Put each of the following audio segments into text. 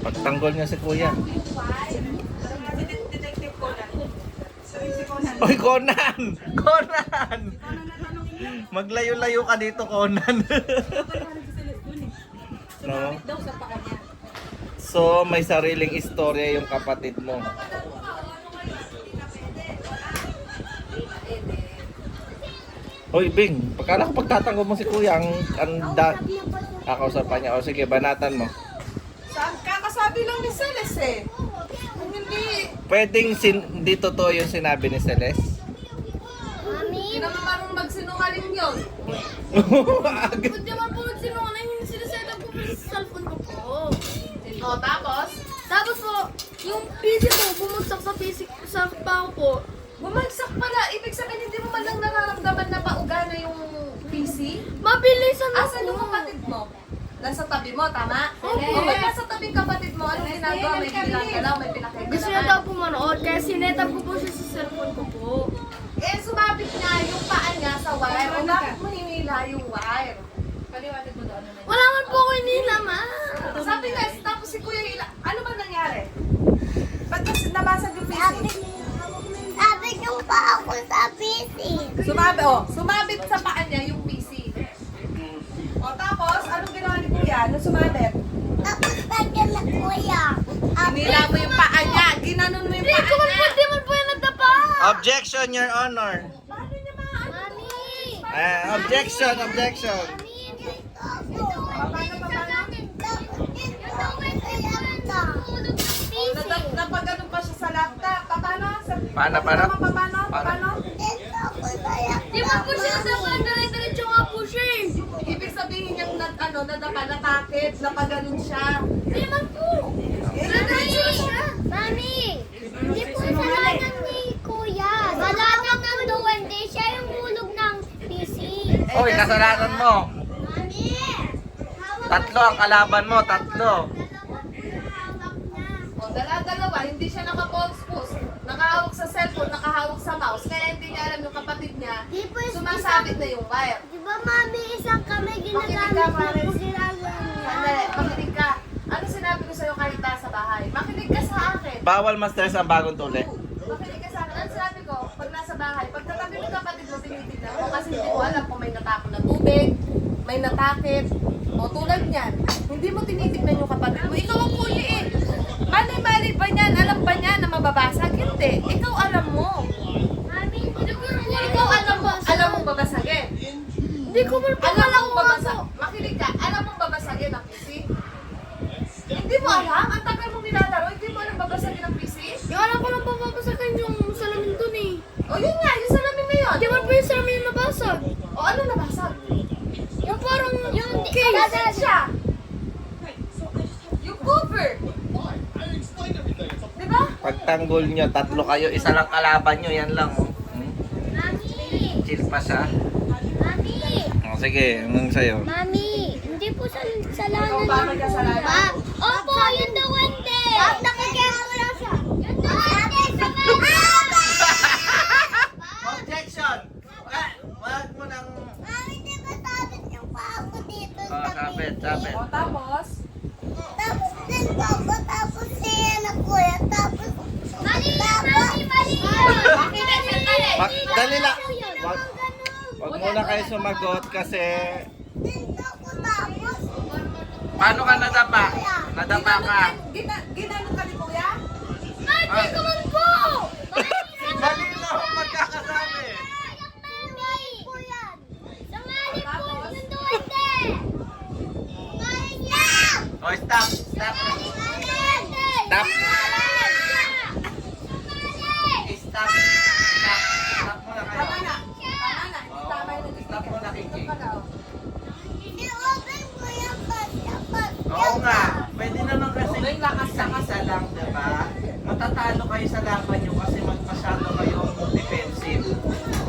Pagtanggol niya si kuya. Detective Conan. Si Conan. Oy, Conan! Conan! Maglayo-layo ka dito, Conan. No? Daw sa paa niya. So, may sariling istorya yung kapatid mo. Hoy, Bing, pagkala ko pagtatanggol mo si kuya, kakausapan niya. O sige, banatan mo. Saan kakasabi lang ni Celes eh. Kung hindi, Pwedeng hindi totoo yung sinabi ni Celeste? hindi naman marunong magsinungaling yun. Kung di man po nagsinungaling, hindi sinaset up ko po sa cellphone ko po. O, tapos? Tapos po, yung PC ko, bumagsak sa PC sa pao po. Bumagsak pala. Ibig sabihin, hindi mo man lang nararamdaman na paugana yung PC? Mabilisan na Asan yung po. kapatid mo? Nasa tabi mo, tama? Opo. O, ba't nasa tabing kapatid mo? Anong ginagawa? May ginagalaw, may pinakikalaman. Gusto niya daw po manood, kaya sinet up ko po siya sa cellphone ko po. Eh, sumabit niya yung paa niya sa wire. O, bakit mo hinila yung wire? Paliwanag mo doon naman. Wala man po ko inilama. Sabi nga, tapos si Kuya Hila, ano ba nangyari? Ba't kasi nabasag yung PC? Sabi yung pa ako sa PC. Sumabit sa paa niya yung PC. O, tapos, anong ginawa ni Kuya? Nung sumabit? Tapos bagyan na kuya. Hinila mo yung paa niya. Ginanon mo yung Hindi paa ko man po, niya. di man po yan nagtapa. Objection, Your Honor. Paano niya maano? Mami! Objection, objection. Napagano pa siya sa laptop. Paano? Paano? Paano? Di man po siya nagtapa, dire-diretso nga po siya eh. Ibig sabihin niyang nadapa, natakit, napaganon siya. Di man po. Dire-diretso na siya. Mami, hindi po kasalanan ni kuya. Kasalanan ng duwende. Siya yung hulog ng PC. Hoy, kasalanan mo. Mami! Tatlo ang kalaban mo, tatlo. O, dala-dalawa, hindi siya naka-pulse. Nakahawak sa cellphone, nakahawak sa mouse. Kaya hindi niya alam yung kapatid niya. Di po Sumasabit na yung wire. Di ba mami, isang kamay ginagamit Makinig ka, na po Paris. ginagawa Sandali, makinig ka. Ano sinabi ko sa'yo kahit nasa bahay? Makinig ka sa akin. Bawal ma-stress ang bagong tuli. Makinig ka sa akin. Ano sinabi ko? Pag nasa bahay, pag katabi ng kapatid mo, tinitignan mo kasi hindi mo alam kung may natapon na tubig, may natakit, o tulad niyan. Hindi mo tinitignan yung kapatid mo. Ikaw ang kuya eh. Mali-mali ba niyan? Alam ba niya na mababasag? Hindi. Ikaw alam mo. Mami, Ikaw alam mo babasagin. Hindi ko man po Alam mo po. babasag. Makinig ka. Alam mo babasagin ang PC? Hindi mo alam? Ang tagal mong nilalaro, hindi mo alam babasagin ang PC? Yung alam ko lang papapasakan yung salamin dun eh. O yun nga, yung salamin na yun. Di man po yung salamin yung nabasag. O ano nabasag? Yung parang yung Kasi siya. Yung cover. Diba? Pagtanggol nyo, tatlo kayo, isa lang kalaban nyo, yan lang. Oh. Mami, Chill pa siya. Mami, O sige, anong sa'yo? Mami, hindi po kasalanan Ikaw ba may kasalanan? Opo, yung duwende. Bakit nakikita lang siya? Yung duwende, Objection! Wag mo nang... Mami, di ba sabit yung paa ko dito Oh, sabit, sabit. O tapos? Tapos din po ako, tapos siya na kuya, tapos... Mali, mali, mali yun! Dali lang. Wag muna kayo sumagot kasi... Dito ako tapos... Paano ka nadapa? Nadapa ka. Ginano ka ni Kuya? Hindi ko man po! Malino ang magkakasabi. Sumali po yung duwende! Sumali niya! O, stop. Stop. Stop. Stop. Stop. Stop muna kayo. Tama na. Tama na. Hindi tama yung Stop muna, Kiki. I-open mo yung dapat. Oo nga. Pwede naman kasi May lakas na isa lang, diba? Matatalo kayo sa laban nyo kasi masyado kayong defensive.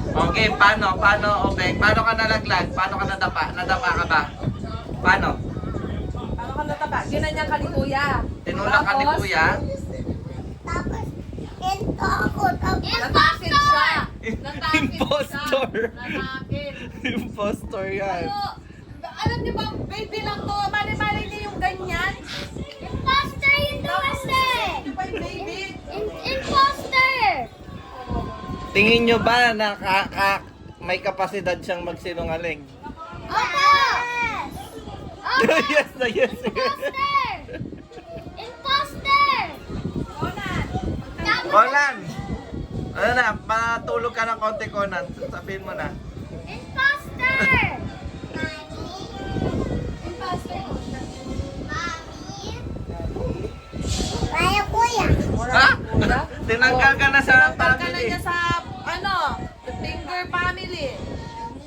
Okay, paano? Paano, Obeng? Paano ka nalaglag? Paano ka nadapa? Nadapa ka ba? Paano? Ano ka nataba? Ginanyan ka ni Kuya. Tinulak ka ni Tapos, Kuya? Tapos, ito ako. Tapos, Natakit siya. Natakit Impostor. siya. Natakit. Impostor yan. Alam niyo ba, baby lang to. Mali-mali niya yung ganyan. imposter yun Tingin nyo ba na may kapasidad siyang magsinungaling? Opo! Yes na yes. Imposter! Imposter! Conan! Ano na, matulog ka ng konti, Conan. Sabihin mo na. Imposter! Kaya kuya. Ha? Tinanggal ka na sa Tinanggal ka na family. niya sa, ano, finger family.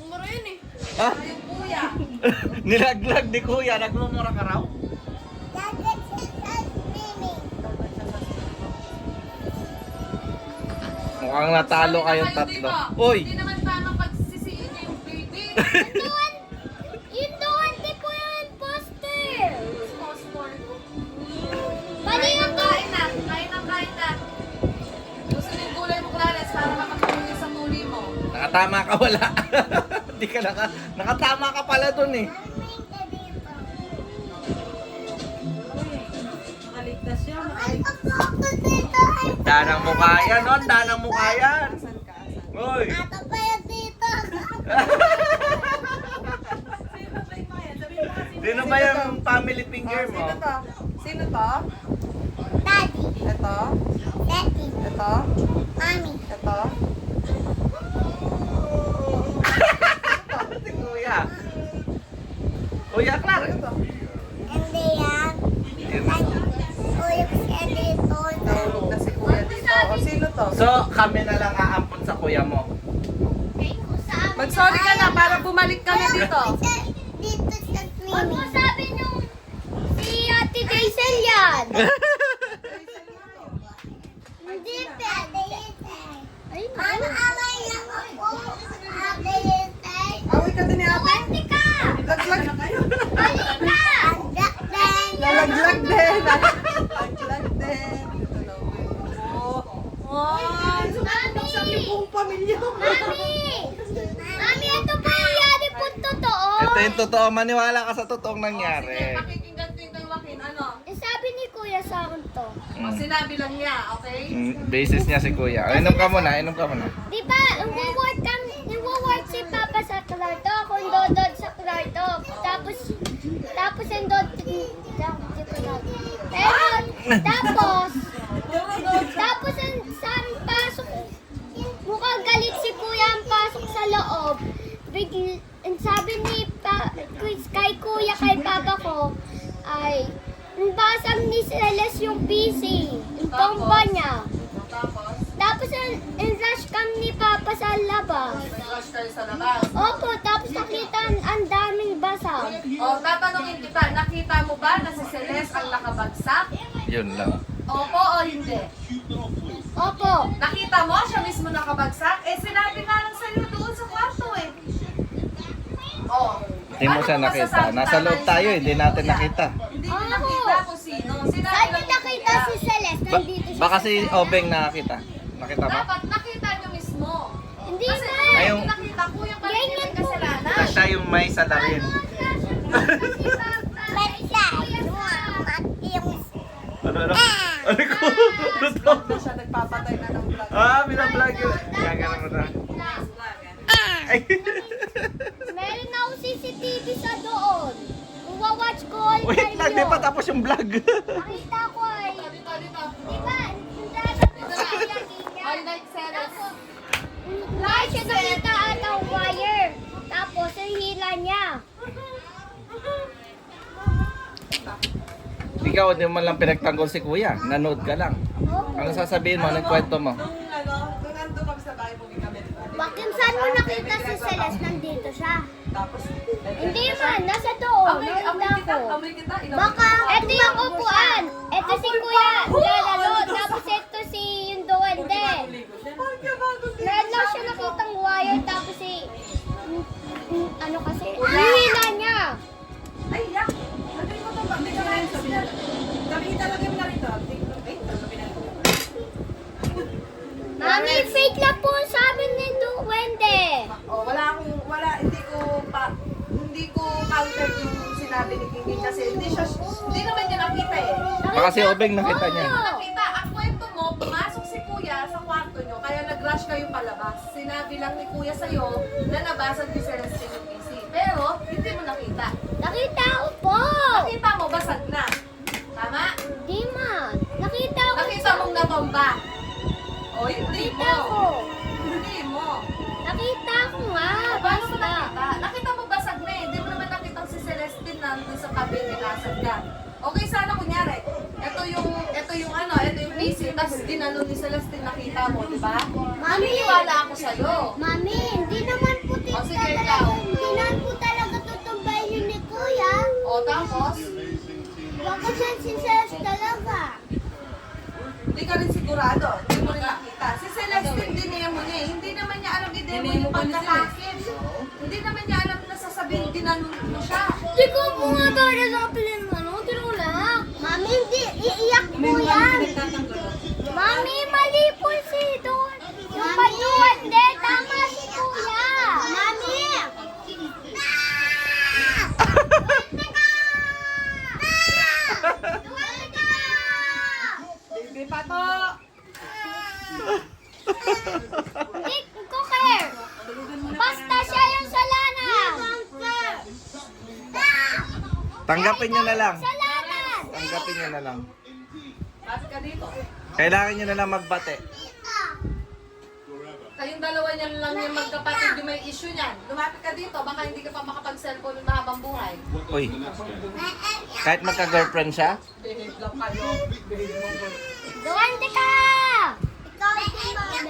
Mura yun eh. Ha? Yung kuya. Nilaglag ni Kuya. Nagmumura ka raw? Mukhang natalo kayong tatlo. Uy! Hindi naman tamang pagsisiin niya yung baby. Yung doon, di po yung imposter. Bali yung Kain na. Kain na. Gusto niyo yung gulay mo, Clarence, para makatulong sa tuli mo. Nakatama ka wala. Hindi ka nakatama ka pala dun eh. Nakaligtas siya. Danang mukha yan, no? Danang mukha yan. Saan ka? Uy! Ata pa yung dito. Sino ba yung family finger mo? Sino to? Sino to? Daddy. Ito? Daddy. Ito? Mommy. Ito? Si Kuya. Kuya Clark. Hindi yan. Uyok siya dito. Nahulog na si kuya dito. O, sino to? So, kami na lang aampon sa kuya mo. Mag-sorry ka na para bumalik kami dito. Dito sa swimming. Huwag mo sabi nung si Ate Daisel yan. Hindi pwede yun. Ay, away lang ako. Ate Daisel. Away ka din ni ate? Buwerte ka. Laglag na kayo. Halika. Nalaglag din. Nalaglag din. Ito na uwi. Oh, Mami. buong pamilya. Mami. Mami, ito po yung yari po totoo. Ito yung totoo. Maniwala ka sa totoong nangyari. Pakikinggan ko yung kay Joaquin. Ano? Sabi ni Kuya sa akin to. O, sinabi lang niya, okay? Basis niya si kuya. Inom ka muna, inom ka muna. Di ba, nag-work si Papa sa kwarto, ako dodod sa kwarto. Tapos yung tapos sa pasok, mukhang galit si Kuya ang pasok sa loob. Ang sabi ni kay Kuya, kay Papa ko, ay, basag ni Celeste yung PC, yung tomba niya. Tapos, Tapos, in-rush kami ni Papa sa labas. rush kayo sa labas. Opo, tapos nakita ang daming basag. O, tatanungin kita, nakita mo ba na si Celeste ang nakabagsak? Yun lang. Opo o hindi? Opo. Nakita mo siya mismo nakabagsak? Eh, sinabi nga lang sa'yo doon sa kwarto eh. Oh. Hindi mo siya nakita. Nasa loob tayo, hindi natin nakita. Hindi mo nakita kung sino. Sinabi Saan lang nakita si Celeste? Nandito siya. Baka si Obeng nakakita. Nakita ba? Dapat nakita nyo mismo. Hindi Kasi ba? Ayun. hindi nakita ko yung pala Ganyan yung po. kasalanan. Na siya yung may salarin. Ano? Ano ko? Na siya nagpapatay na ng vlog. Binablog yun. Gagana mo na. Ay. Meron ako CCTV sa doon. Uwa-watch ko all Wait time lang, di pa tapos yung vlog. Nakita ko ay, Dito, dito. di ba? Dito na All night series. Wala siya nakita ang wire. Tapos, ang hila niya. Ikaw, di mo lang pinagtanggol si kuya. Nanood ka lang. Ano sasabihin mo? Anong kwento mo? Nung nandun kami sa bahay, pumunta kami. Bakit saan mo nakita si Celeste? Nandito siya. Tapos, Hindi man, nasa doon. Nakita ko. amoy kita. Baka, eto yung upuan. Eto si Kuya Lalalo. Tapos eto si yung duwende. Meron lang siya nakitang wire. Tapos si, ano kasi, ang hila niya. Ay, yak! Sabi mo ito ba? May kamain sabi na. Sabi talaga mo na rito. Ay, sabi na. Mami, fake lang po ang sabi ni duwende. Oh, hindi ko counter yung sinabi ni King kasi hindi naman niya nakita eh. Baka si Obeng nakita niya. Oo. Nakita, ang kwento mo, pumasok si Kuya sa kwarto nyo, kaya nag-rush kayo palabas. Sinabi lang ni Kuya sa'yo na nabasag ni Celestine yung PC. Pero, hindi mo nakita. Nakita ko po! Nakita mo, basag na. Tama? Di ma. Nakita ko. Nakita mong natomba. O, hindi mo. Nakita ko. Hindi mo. Nakita ko nga. Paano mo Basta. nakita? Nakita mo basag na eh. Hindi mo naman nakita si Celestine nandun sa tabi ni Lasag ka. Okay, sana kunyari, ito yung PC, tapos ginano ni Celestine nakita mo, di ba? Maniniwala ako sa'yo. Mami, hindi naman po O, sige, ikaw. Hindi naman po talaga tutumbay yun ni Kuya. O, tapos, Baka siya si Celeste talaga. hindi ka rin sigurado, hindi mo rin nakita. Si Celestine dinemo niya eh. Hindi naman niya alam i-demo yung pagkatakip. Hindi naman niya alam na sasabihin, ginano mo siya. Hindi ko po nga talaga sa pilin ano, tinulak. Mami, hindi. Iiyak po yan. Mami, mali po si Don. Yung patuwan, hindi. Tama si Kuya. Mami. Baby pa to. Hindi ko care. Basta siya yung salanan. Tanggapin nyo na lang. Salanan. Tanggapin nyo na lang. Bakit ka dito? Kailangan nyo na lang magbate. Kayong dalawa niyan lang yung magkapatid yung may issue niyan. Lumapit ka dito, baka hindi ka pa makapag-cellphone ng mahabang buhay. Uy, kahit magka-girlfriend siya, Behave lang kayo. Duwante ka. Ikaw si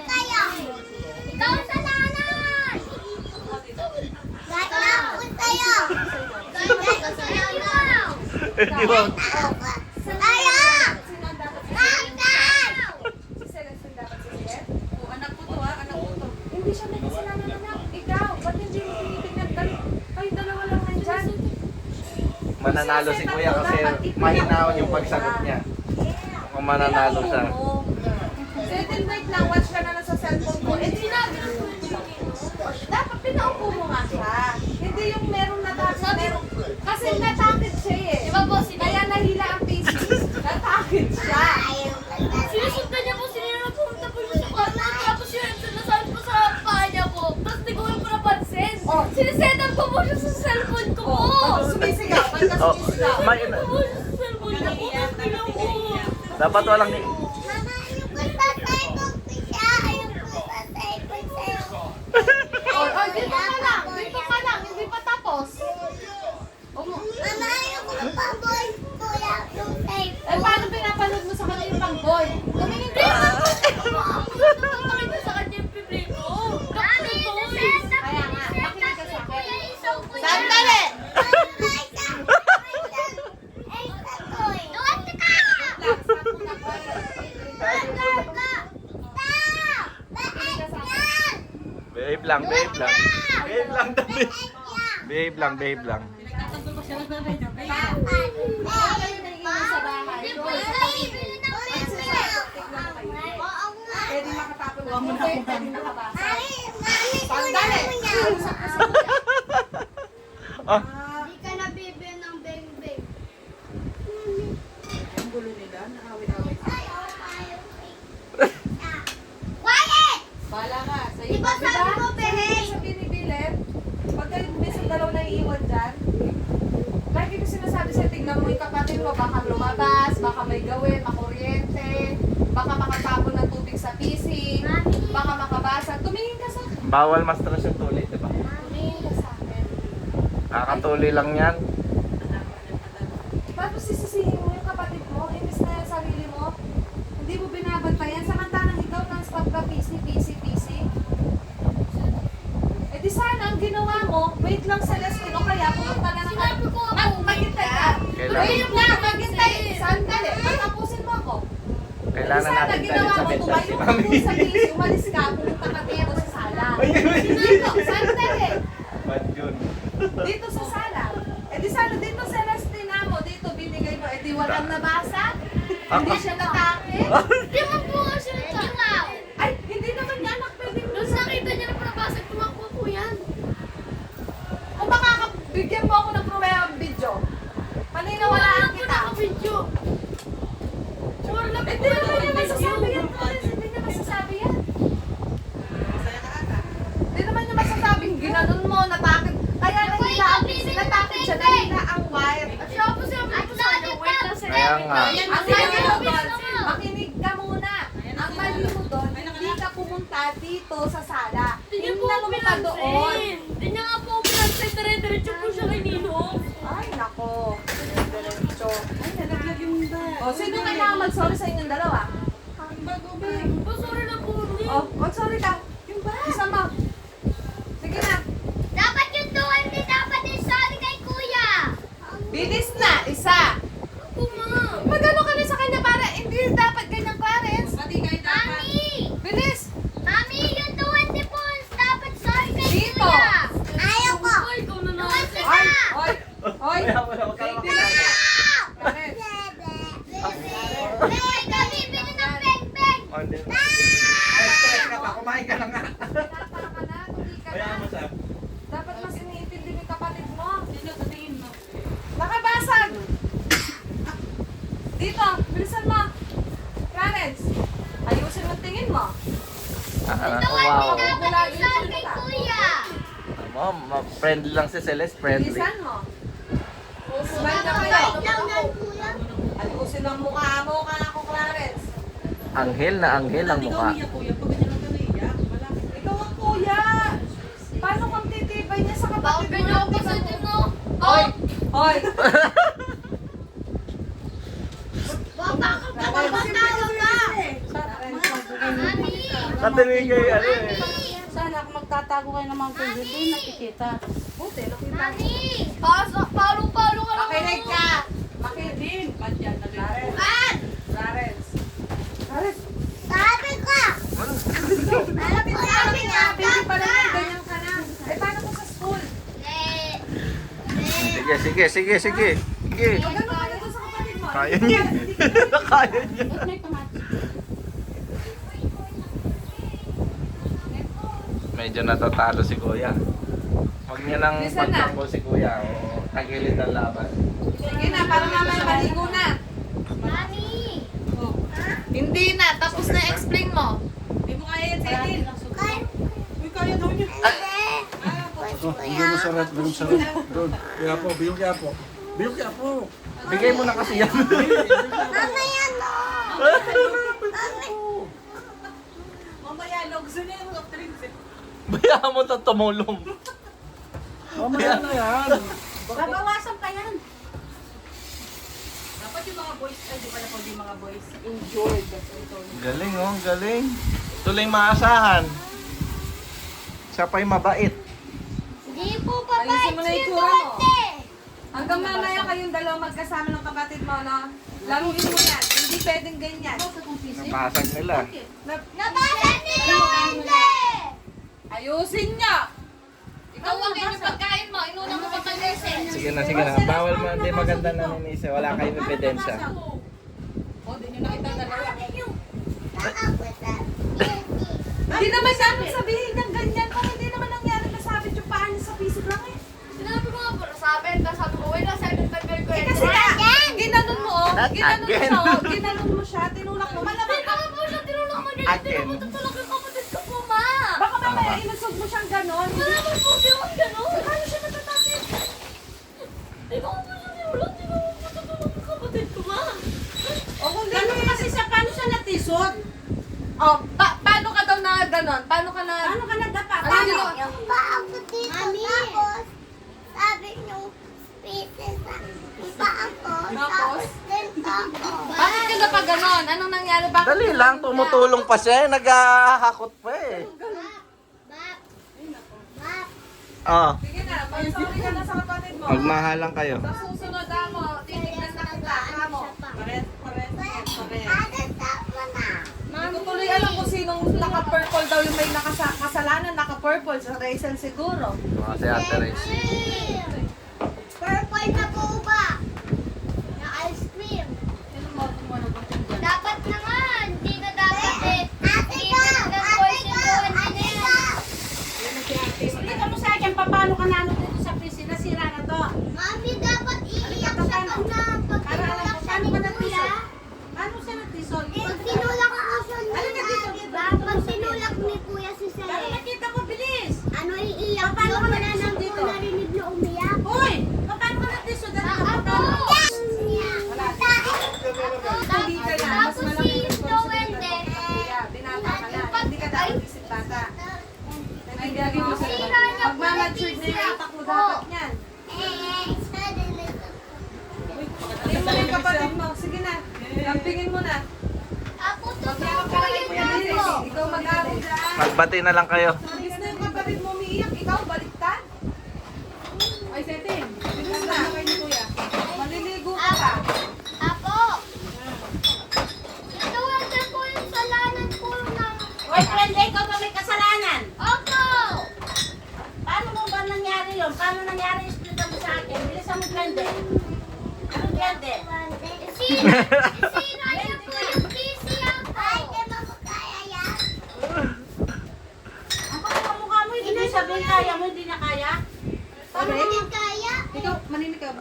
Mami. Ikaw ang salanan. Gaya ko sa'yo. Gaya ko sa'yo. di ba? Saya. Sino ang dapat si Celestine dapat si Celeste? O, anak ko to ha, anak ko to. Hindi siya may kasalanan anak. Ikaw, ba't hindi mo tinitignan? Kayong dalawa lang nandyan. Mananalo si Kuya kasi mahinaon yung pagsagot niya. Kung mananalo siya. Certain wait lang, watch ka na lang sa cellphone ko. Eh, sinabi na dapat pinaupo mo nga siya. Hindi yung merong natakit. Kasi natakit siya eh. Di ba po, Kaya nahila ang PC. Natakit siya. sinusundan niya po, sinira po, tapos siya sa kwarto, tapos yun, sinasabi po sa paa niya po, tapos di ko po napansin. Oh. Sinisetup ko po siya sa cellphone ko po. Ba't sumisigaw? Ba't ka Oh, sumisigaw? Sinisetup ko po siya sa cellphone niya po, tapos tingnan mo. Dapat walang Mama, ayun ko sa cellphone ko siya. Ayun ko sa cellphone sa'yo. Oh, dito ka lang. Dito ka lang. Hindi pa tapos. Mama, ayun ko pa-boy. Kuya, yung cellphone. Eh, paano pinapanood mo sa kanya yung pang-boy? Tumingin ka. Pakita sa kanya yung bibig ko. Mami, sineset up. Kaya nga, makinig ka sa akin. Kuya, isaw ko yan. Sandali! Duwante ka! Behave lang, behave lang. Behave lang, David. Behave lang, behave lang. Pwede makatapon ng hindi, pwede nakabasa. Sandali! Ah, Hindi ka nabibigyan ng beng-beng. Ang gulo nila, naawit-awit. Quiet! Bala ka, sa'yo. Di ba sabi mo, behave? Sa binibilit, pag kayo minsan dalaw na iiwan dyan, lagi ko sinasabi sa'yo, tignan mo yung kapatid mo, baka lumabas, baka may gawin, makuryente, baka makatapon ng tubig sa PC, baka makabasa. Tumingin ka sa akin. bawal ma-stress yung tuli, di ba? Tumingin ka sa akin. Kakatuli lang yan. Tapos sisisihin mo yung kapatid mo, imbis na yung sarili mo, hindi mo binabantayan. Samantalang ikaw non-stop ka PC. Eh di sana ang ginawa mo, wait lang Celestine o kaya pumunta na ng... Sinabi ko ako. Maghintay ka. Kailangan- Wait lang, maghintay. Sandali, patapusin mo ako. Kailangan Sana natin ginawa talit sa mo, bedside tumayo si ka Mami. doon sa PC, umalis ka, pumunta ka dito sa sala. Sandali. Bad yun. Dito sa sala. Eh di sana dito Celestine na mo, dito binigay mo. Eh di walang nabasa. Hindi siya natakit. Di ba po kasi nagtakaw? Ay, hindi naman niya anak pwede mo. Nung nakita niya na panabasag, tumakbo po yan. Kung makakabigyan mo ako ng pruweba video, paniniwalaan Wala po kita. naka-video. Sure na po. Hindi naman niya masasabi yan, Flores. Hindi niya masasabi yan. nga. Ang mali mo doon, makinig ka muna. Ang mali mo doon, hindi ka pumunta dito sa sala. Tingnan po Tingnan mo ka doon. Tingnan nga po ako pinag-send. Dire-diretso po siya kay Ninong. Ay, nako. Diretso. Ay, nalaglag yung bag. O, sino kailangan mag-sorry sa inyong dalawa? Oh, sorry na po. Hindi. O, mag-sorry ka. Yung bag. Isa mo. Sige na. Dapat yung 20, dapat yung sorry kay kuya. Bilis na. Isa. Ako, ma. Magano ka na sa kanya para hindi dapat ganyang Clarence. Mami! Bilis. Mami, yung 20 pounds, dapat sorry kay Dito. kuya. Ayaw ko. Ay, ikaw na na. Oy, oy, oy. Huwag ka Baby makilala. na. Clarence. Bebe, kami, bili ng beng-beng. Oh, hindi. Ay, stress ka pa. Kumain ka na nga. Pinapara ka na. Hindi ka Kaya mo na. sa... Dapat mas iniintindi mo yung kapatid mo. Nakabasag. Dito, bilisan mo. Clarence, ayusin mo tingin mo. Wow. Dapat yung sorry kay kuya. Friendly lang si Celeste, friendly. Bilisan mo. Smile na kayo. Wait lang ng kuya. Ayusin ang mukha mo ka ako, Clarence. Anghel na anghel ang mukha. Ikaw ang kuya. Paano kung titibay niya sa Bakit kapatid mo? ganyan ako sa Nino? Hoy! Hoy! Baba ka pa, matawa ka. Mami! Katinig kayo ano eh. Sana kung magtatago kayo ng mga kuya, hindi nakikita. Buti, nakita mo. Mami! Palo-palo ka lang. Makinig ka! Makinig! Clarence! Bad! Clarence! Clarence! Sabi ko! Malapit na kami nga! Baby pa lang, ganyan ka na. Eh, paano ko sa school? Sige, sige, sige, sige. Sige. Magano ka na doon sa kapatid mo? Kaya niya. Kaya niya. Ba't may kamatis? Medyo natatalo si Kuya. Huwag niya nang Listen na. pagtampo si Kuya. O, tagilid ang laban. Sige na, para mamaya maligo na. Mami! Hindi na, tapos na explain mo. Hindi mo kaya yan, Cecil. Kaya daw niya. Bigyan mo sarap, bigyan mo sarap. Doon, kaya po, bigyan kaya po. Bigyan kaya po. Bigay mo na kasi yan. Mamaya no! Mamaya, logso na yung mga drinks. Bayaan mo ito tumulong. Mamaya na yan. Babawasan pa yan. Dapat yung mga boys, ay di pala po yung mga boys, enjoyed. Galing oh, galing. Tuloy maasahan. Siya pa'y mabait. Hindi po Ayusin papayag mo na si yung itsura mo. Duarte! Hanggang mamaya kayong dalawa magkasama ng kapatid mo, no? Laruin mo yan. Hindi pwedeng ganyan. Napasag nila. Nabasa ni Duarte! Ayusin niya! Ikaw ang yung pagkain mo. Inuna mo pa kay Sige na, sige na. Bawal mo. Hindi maganda na ninise. Wala kayong ebidensya. O, di nyo nakita dalawa. Hindi Hindi naman namin sabihin ng ganyan kung hindi naman nangyari nasabit yung paa niya sa pisig lang eh. Sinabi ko nga po, nasabit. Tapos sabi ko, wait lang, sabi ng tanggal ko. Eh kasi nga, ginanon mo, oh. Not Ginanon again. mo, oh. Ginanon mo siya, tinulak mo. Malamang Hindi ka po siya tinulong mo din. Again. Tinulong mo talaga yung kapatid ko po, ma. baka mamaya inusog mo siyang ganon. Wala mo po yung gano'n. Paano siya natatakit? Hindi ko po siya tinulong. Tinulong mo tutulong yung kapatid ko, ma. O kung di mo kasi siya, paano siya natisod? Oh, paano ka daw na ganon? Paano ka na... Paano ka nagdapa? Paano? Yung paa ko dito, tapos sabi niyong pieces ang paa ko, tapos dito ako. Bakit ka na pa ganon? Anong nangyari? Bakit Dali ka lang, na- tumutulong pa siya. Naghahakot pa eh. Bak! Bak! Oh, Sige na, sorry ka na sa kapatid mo. magmahalan kayo. Sa susunod mo, titignan na kita, mo. Pares. Ate, tama na. Hindi ko tuloy alam kung sinong naka-purple daw yung may kasalanan, naka-purple. Sa Rachel siguro. Mga si Ate Rach. Purple na po ba? Na ice cream. Dapat na nga, hindi na dapat eh. Ate ka! Ate ka! Tingnan mo sa akin, paano ka nano dito sa PC? Nasira na to. Mami, dapat iiyak siya pag tinulak siya ni Kuya. Ano siya natisol? Pag tinulak ako siya ni Pag tinulak ni Kuya si Sele. Nakita ko, bilis! Ano iiyak? Paano ka narinig na umiyak? utak mo dapat yan. Tingin mo yung kapatid mo. Sige na. Lampingin mo na. Ako totoo po yun ako. Ikaw mag-aaral dyan. Magbati na lang kayo. Alis na yung kapatid mo umiiyak. Ikaw, baliktad. Ay, Setin. Tingnan na kayo ni Kuya. Maliligo ka pa. Ako. Ituwasan po yung salanan po ng... Oy, friend, ikaw ba may kasalanan? Opo! Paano mo ba nangyari yun? Paano nangyari yung split mo sa akin? Bilisan mo, friend. Anong friend? Isira niya po yung PC ako. Ay, di ba ko kaya yan? Ang pagkakamukha mo, hindi sabihin kaya mo, hindi na kaya? Paano hindi kaya? Ikaw, maninig ka ba?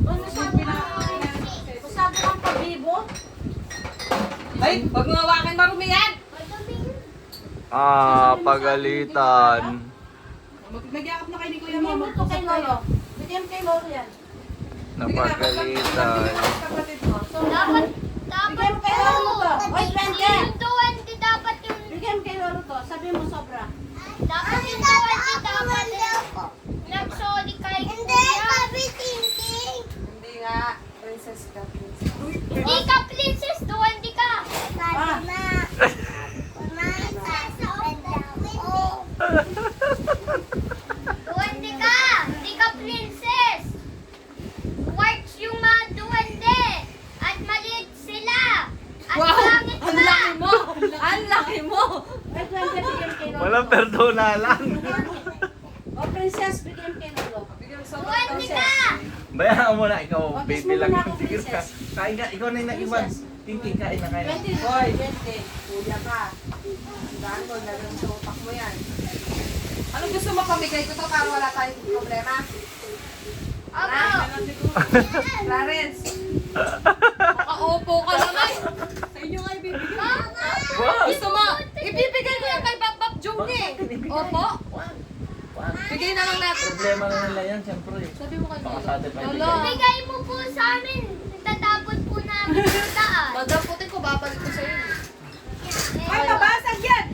Ano sabi na? Masabi kang pabibo? Ay, huwag mo hawakan marumi yan! Ah, pagalitan. Nagyakap na kayo ni Kuya Momo. Bigyan mo kay Lolo. Bigyan kay Lolo yan. Napagalitan. Kapatid mo. Dapat Bigyan mo kay Lolo to. Oy, friend, yung 20 dapat yung... bigyan mo kay Lolo to. Sabi mo sobra. Dapat yung 20 dapat nag-sorry kay Hindi, sabi thinking. Hindi nga. Princess ka, princess. Hindi ka princess, 20 ka. Ah. Duwende ka! Hindi ka princess! Whites yung mga duwende! At maliit sila! At pangit Ang ka! laki mo! Ang laki mo! Ay, friend, bigyan kay Lolo. Walang perdonalan. O, princess, bigyan kay Lolo. Bigyan mo sobra, Duwende princess. ka! Bayaan mo na, ikaw, Oh, baby kiss mo lang muna yung ako, tigil ka. princess. Kain ka, ikaw na yung naiwan. Tinking, kain na kain. Boy, Bente, kuya ka. Tandaan mo, lagyan sa utak mo yan. Ano gusto mo pamigay ko to para wala tayong problema? Opo! Clarence! Nakaupo ka naman. Sa inyo nga ibibigay. Wow! Gusto mo, ibibigay ko yan kay Bab Jong eh. Opo. Bigay na lang natin. Problema na nila yan, siyempre. Sabi mo kay Baka sa atin pa Lolo. ibigay. Bigay mo po sa amin! Tatapon po namin yung daan! Madaputin ko, babalik ko sa'yo. Ay, nabasag yan!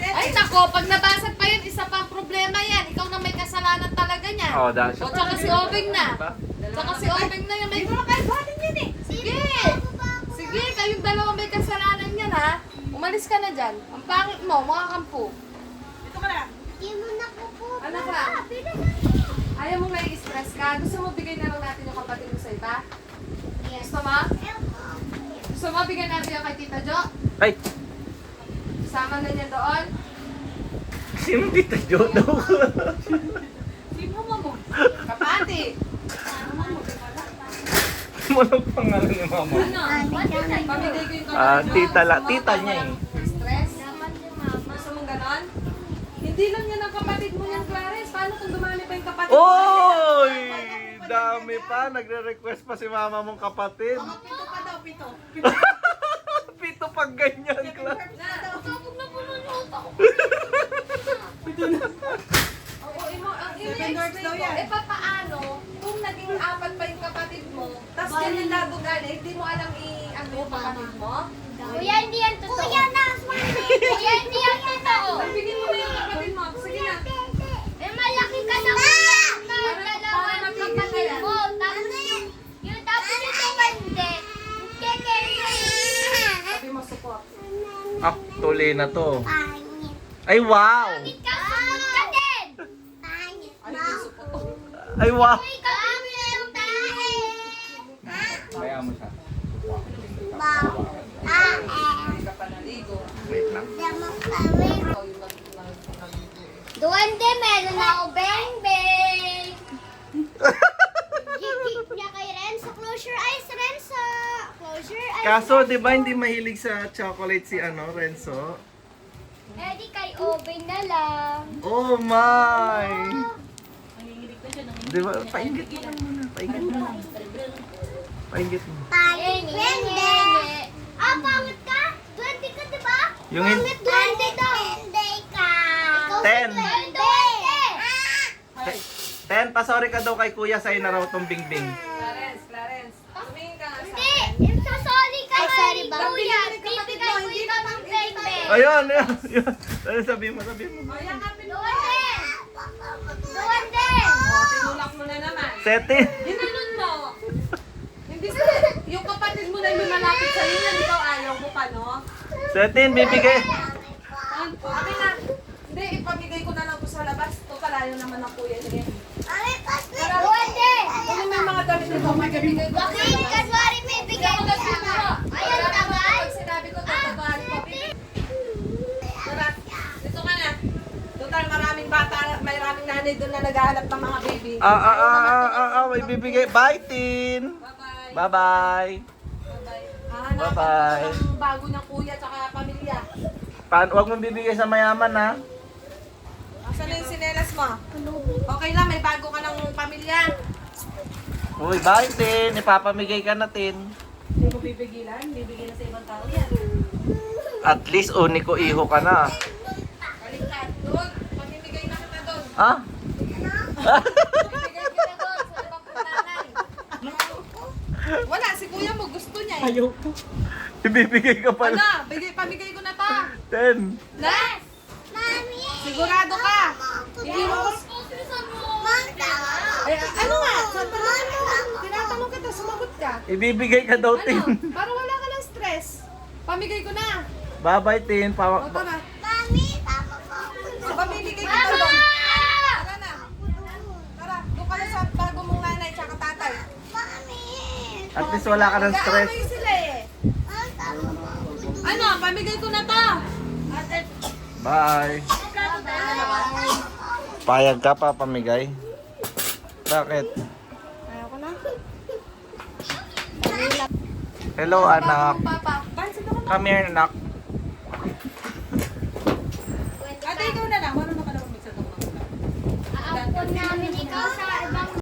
Ay nako, pag nabasag pa yun, isa pang problema yan. Ikaw na may kasalanan talaga niyan. Oh, dahil O tsaka si Obeng na. Tsaka si Obeng na yung may... Dito na kayo, batin yan eh! Sige! Sige, kayong dalawa may kasalanan yan ha. Umalis ka na dyan. Ang pangit mo, mga kampo. Dito ka na! Hindi mo na po po. Anak ka, ayaw mo may stress ka. Gusto mo bigay na lang natin yung kapatid mo sa iba? Gusto mo? Gusto mo bigyan natin yung kay Tita Jo? Ay! Sama na niya doon? Sino Tita Jo daw? Sino mo? Kapati! Walang pangalan ni mama. Ano? Pamigay ko yung kapatid mo. Tita la, Gusto mo tita para niya walang eh. Stress? Gusto mong ganon? Hindi lang yan ang kapatid mo yan, Clarence. Paano kung dumami pa yung kapatid mo? Oy! Dami pa, nagre-request pa si mama mong kapatid. Pito pa daw, pito. Pito pag ganyan, Cla. Sabog na po nun yung utak ko. Oo, ang Seven doors daw yan. Eh, papaano kung naging apat pa yung kapatid mo, tapos ganyan labo galing, hindi mo alam i-ano yung kapatid mo? Kuya, hindi yan totoo. Kuya, Kuya, hindi yan totoo. Bigyan mo na yung kapatid mo. Sige na. Eh, malaki ka na kuya. Na dalawang kapatid mo. Tapos yung tumande. Sabi mo, support. Ah, tuli na to. Ay, wow! Ikaw, sumot ka din. Ano yung support? Ay, wow! Ikaw, yung tae. Bayaan mo siya. Hindi ka pa naligo. Wait lang. Ikaw yung Duwende, meron ako beng-beng. Gigit niya kay Renzo. Close your eyes, Renzo. Close your eyes. Kaso, di ba hindi mahilig sa chocolate si Renzo? Eh, di kay Obey na lang. Oh my! Di ba? Paingit mo lang muna. Paingit mo lang. Paingit mo. Duwende. Ah, pangit ka? Duwende ka, di ba? Yung hin- Pangit duwende daw. Duwende ka. Ikaw Ten. si Duwende. 10, pasori ka daw kay kuya sa'yo na raw tong bingbing. Clarence. Tumingin ka nga sa Hindi, akin. sorry ka kay Kuya. Bibigay ko ikaw ng beng-beng. Ayun, ayun. Ano sabihin mo? Sabihin mo. Ayan, kapit mo. Duwende. Setin. Ginanon mo. Hindi sa, yung kapatid mo na yung lumalapit sa'yo, yan ikaw ayaw mo pa, no? Setin, bibigay. Akin na. Hindi, ipamigay ko na lang po sa labas. Ito palayo naman ang kuya niya. Pwede! Kung may mga damit nito, magibigay ko. Bakit? Kaswari may bigay Ako niya. nagsusuko. Ayaw naman. Pag sinabi ko, tatabahan ko. Tara, dito ka na. Total, maraming bata, maraming nanay doon na naghahanap ng mga baby. May bibigay. Bye, Tin. Bye-bye. Bye-bye. Hahanapan Bye-bye. ko ng bago niyang kuya tsaka pamilya. Huwag mong bibigay sa mayaman, ha? Asan na yung sinelas mo? Okay lang, may bago ka ng pamilya. Uy, bye, Tin. Ipapamigay ka na, Tin. Hindi mo bibigilan, bibigyan na sa ibang tao yan. At least, uniko iho ka na. Baliktad, doon. Pamimigay na kita doon. Ha? Bibigay kita doon sa ibang nanay. Wala, si kuya mo gusto niya eh. Ibibigay ka pala. Ano, pamigay ko na to. 10. Next! Mami! Sigurado ka. Hindi mo Ay, ano nga? Tinatanong kita, sumagot ka. Ibibigay ka daw, Ano? Tin. Para wala ka ng stress. Pamigay ko na. Bye-bye, Tin. O, tara. Mami! Tama po. O, pamimigay kita doon. Tara na. Tara, doon ka na sa bago mong nanay tsaka tatay. Mami! At least wala ka ng stress. Nag-aamay sila eh. Tama po. Ano, pamigay ko na to. Bye. Payag ka pa pamigay? Bakit? Ayaw ko na. Hello, anak. Papa. Pansin ako na. Come here, anak. Ate, ikaw na lang. Marunong ka na mag-isa Aapon namin ikaw sa ibang